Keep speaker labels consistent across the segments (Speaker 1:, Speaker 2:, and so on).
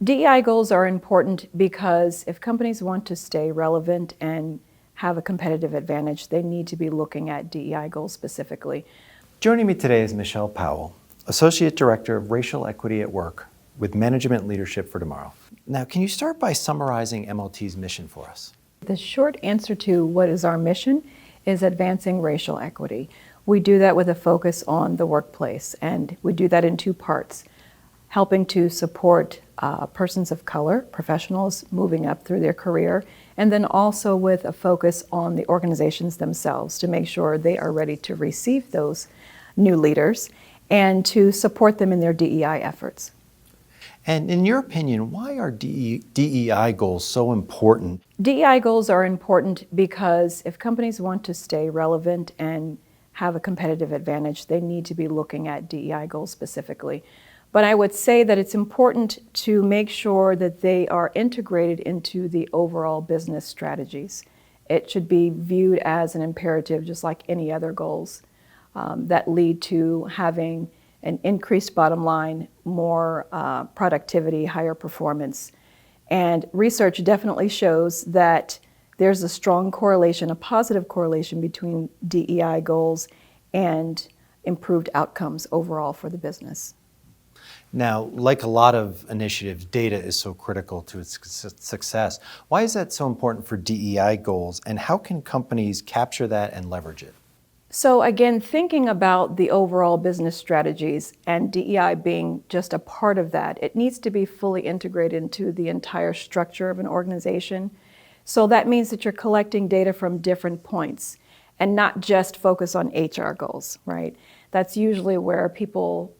Speaker 1: DEI goals are important because if companies want to stay relevant and have a competitive advantage, they need to be looking at DEI goals specifically.
Speaker 2: Joining me today is Michelle Powell, Associate Director of Racial Equity at Work with Management Leadership for Tomorrow. Now, can you start by summarizing MLT's mission for us?
Speaker 1: The short answer to what is our mission is advancing racial equity. We do that with a focus on the workplace, and we do that in two parts: helping to support persons of color, professionals moving up through their career, and then also with a focus on the organizations themselves to make sure they are ready to receive those new leaders and to support them in their DEI efforts.
Speaker 2: And in your opinion, why are DEI goals so important?
Speaker 1: DEI goals are important because if companies want to stay relevant and have a competitive advantage, they need to be looking at DEI goals specifically. But I would say that it's important to make sure that they are integrated into the overall business strategies. It should be viewed as an imperative, just like any other goals that lead to having an increased bottom line, more productivity, higher performance. And research definitely shows that there's a strong correlation, a positive correlation between DEI goals and improved outcomes overall for the business.
Speaker 2: Now, like a lot of initiatives, data is so critical to its success. Why is that so important for DEI goals, and how can companies capture that and leverage it?
Speaker 1: So again, thinking about the overall business strategies and DEI being just a part of that, it needs to be fully integrated into the entire structure of an organization. So that means that you're collecting data from different points and not just focus on HR goals, right? That's usually where people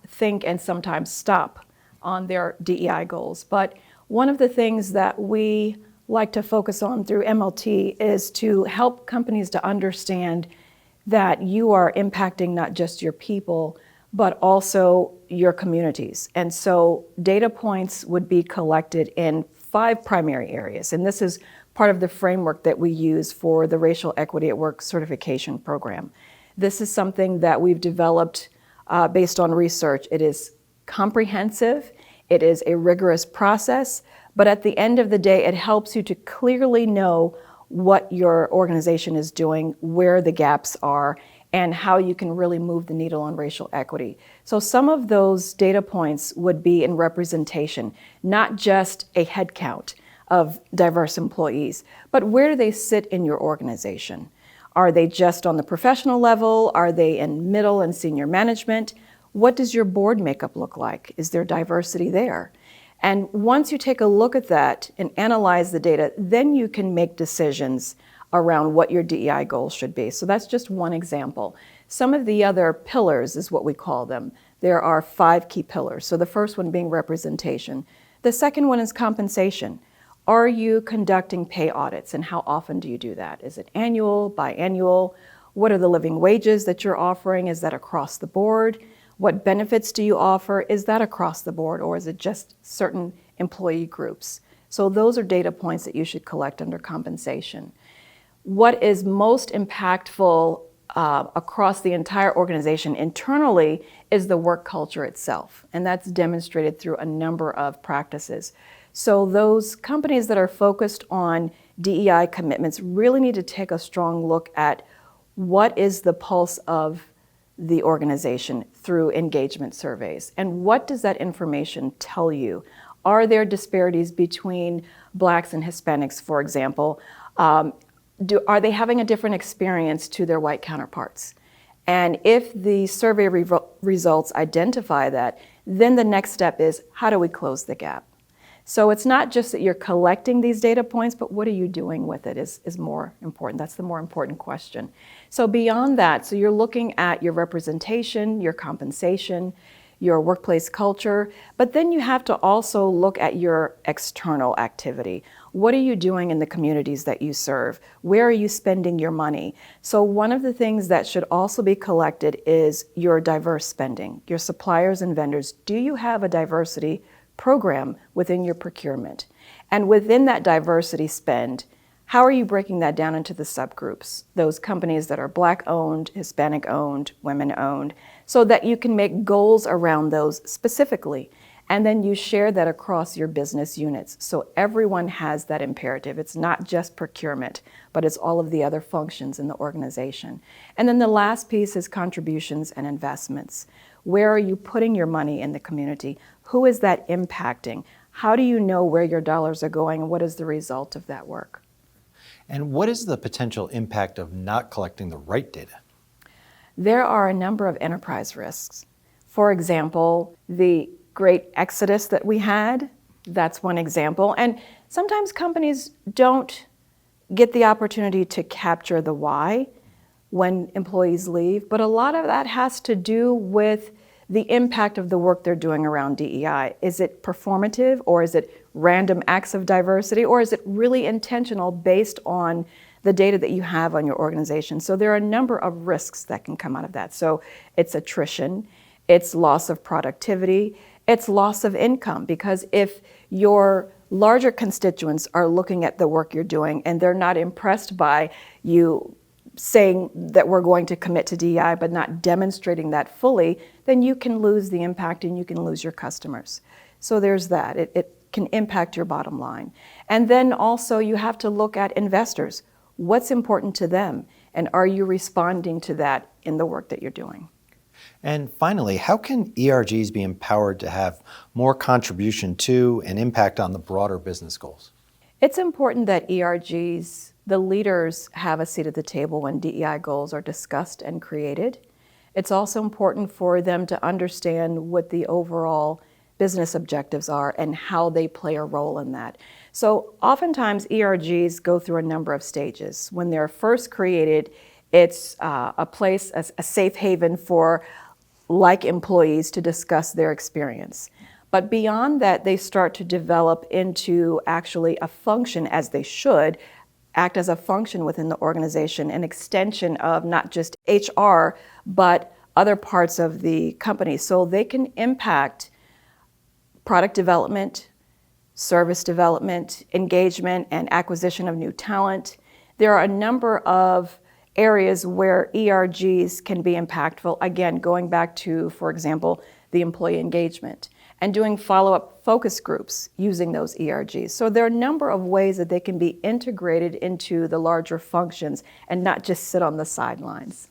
Speaker 1: think and sometimes stop on their DEI goals. But one of the things that we like to focus on through MLT is to help companies to understand that you are impacting not just your people, but also your communities. And so data points would be collected in 5 primary areas. And this is part of the framework that we use for the Racial Equity at Work certification program. This is something that we've developed based on research. It is comprehensive, it is a rigorous process, but at the end of the day, it helps you to clearly know what your organization is doing, where the gaps are, and how you can really move the needle on racial equity. So some of those data points would be in representation, not just a head count of diverse employees, but where do they sit in your organization? Are they just on the professional level? Are they in middle and senior management? What does your board makeup look like? Is there diversity there? And once you take a look at that and analyze the data, then you can make decisions around what your DEI goals should be. So that's just one example. Some of the other pillars is what we call them. There are 5 key pillars. So the first one being representation. The second one is compensation. Are you conducting pay audits, and how often do you do that? Is it annual, biannual? What are the living wages that you're offering? Is that across the board? What benefits do you offer? Is that across the board, or is it just certain employee groups? So those are data points that you should collect under compensation. What is most impactful across the entire organization internally is the work culture itself, and that's demonstrated through a number of practices. So those companies that are focused on DEI commitments really need to take a strong look at what is the pulse of the organization through engagement surveys, and what does that information tell you? Are there disparities between Blacks and Hispanics, for example? Are they having a different experience to their white counterparts? And if the survey results identify that, then the next step is, how do we close the gap? So it's not just that you're collecting these data points, but what are you doing with it is more important. That's the more important question. So beyond that, so you're looking at your representation, your compensation, your workplace culture, but then you have to also look at your external activity. What are you doing in the communities that you serve? Where are you spending your money? So one of the things that should also be collected is your diverse spending, your suppliers and vendors. Do you have a diversity program within your procurement? And within that diversity spend, how are you breaking that down into the subgroups? Those companies that are Black owned, Hispanic owned, women owned, so that you can make goals around those specifically. And then you share that across your business units. So everyone has that imperative. It's not just procurement, but it's all of the other functions in the organization. And then the last piece is contributions and investments. Where are you putting your money in the community? Who is that impacting? How do you know where your dollars are going and what is the result of that work?
Speaker 2: And what is the potential impact of not collecting the right data?
Speaker 1: There are a number of enterprise risks. For example, the great exodus that we had, that's one example. And sometimes companies don't get the opportunity to capture the why when employees leave, but a lot of that has to do with the impact of the work they're doing around DEI. Is it performative, or is it random acts of diversity, or is it really intentional based on the data that you have on your organization? So there are a number of risks that can come out of that. So it's attrition, it's loss of productivity, it's loss of income, because if your larger constituents are looking at the work you're doing and they're not impressed by you saying that we're going to commit to DEI but not demonstrating that fully, then you can lose the impact and you can lose your customers. So there's that. It can impact your bottom line. And then also you have to look at investors. What's important to them? And are you responding to that in the work that you're doing?
Speaker 2: And finally, how can ERGs be empowered to have more contribution to and impact on the broader business goals?
Speaker 1: It's important that ERGs, the leaders, have a seat at the table when DEI goals are discussed and created. It's also important for them to understand what the overall business objectives are and how they play a role in that. So oftentimes ERGs go through a number of stages. When they're first created, it's a place, a safe haven for like employees to discuss their experience. But beyond that, they start to develop into actually a function, as they should, act as a function within the organization, an extension of not just HR, but other parts of the company. So they can impact product development, service development, engagement, and acquisition of new talent. There are a number of areas where ERGs can be impactful, again, going back to, for example, the employee engagement, and doing follow-up focus groups using those ERGs. So there are a number of ways that they can be integrated into the larger functions and not just sit on the sidelines.